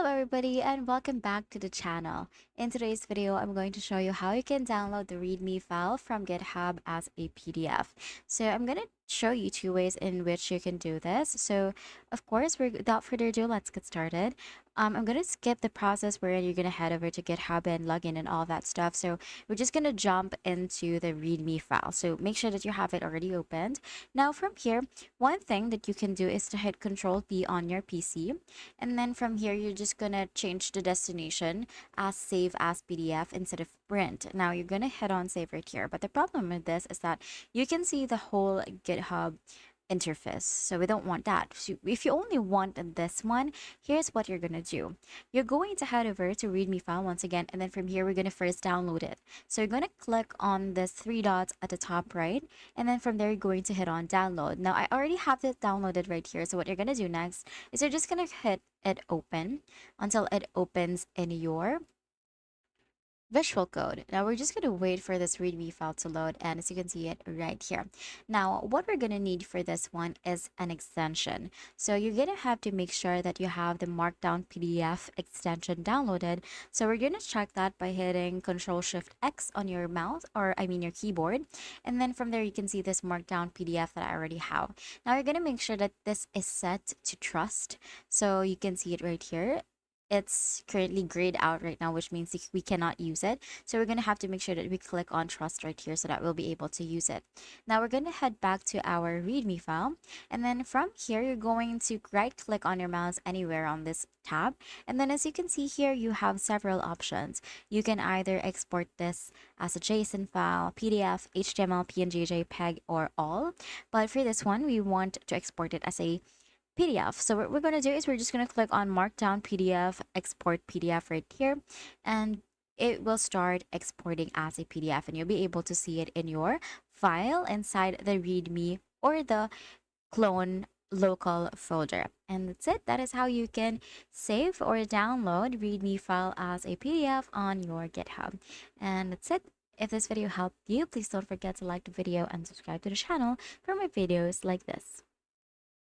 Hello everybody and welcome back to the channel. In today's video, I'm going to show you how you can download the README file from GitHub as a PDF. So I'm going to show you two ways in which you can do this. So of course, without further ado, let's get started. I'm going to skip the process where you're going to head over to GitHub and log in and all that stuff. So we're just going to jump into the README file. So make sure that you have it already opened. Now from here, one thing that you can do is to hit Control P on your PC. And then from here, you're just gonna change the destination as save as PDF instead of print. Now you're gonna hit on save right here. But the problem with this is that you can see the whole GitHub interface. So we don't want that. So if you only want this one, here's what you're gonna do. You're going to head over to README file once again, and then from here we're gonna first download it. So you're gonna click on this three dots at the top right, and then from there you're going to hit on download. Now I already have it downloaded right here. So what you're gonna do next is you're just gonna hit it open until it opens in your visual code. Now we're just going to wait for this README file to load, and as you can see it right here. Now what we're going to need for this one is an extension. So you're going to have to make sure that you have the Markdown PDF extension downloaded. So we're going to check that by hitting Control Shift X on your mouse, or I mean your keyboard, and then from there you can see this Markdown PDF that I already have. Now you're going to make sure that this is set to trust, so you can see it right here. It's currently grayed out right now, which means we cannot use it. So we're going to have to make sure that we click on trust right here so that we'll be able to use it. Now we're going to head back to our README file. And then from here, you're going to right click on your mouse anywhere on this tab. And then as you can see here, you have several options. You can either export this as a JSON file, PDF, HTML, PNG, JPEG, or all. But for this one, we want to export it as a PDF. So what we're going to do is we're just going to click on Markdown PDF, Export PDF right here, and it will start exporting as a PDF, and you'll be able to see it in your file inside the README or the clone local folder. And that's it. That is how you can save or download README file as a PDF on your GitHub. And that's it. If this video helped you, please don't forget to like the video and subscribe to the channel for more videos like this.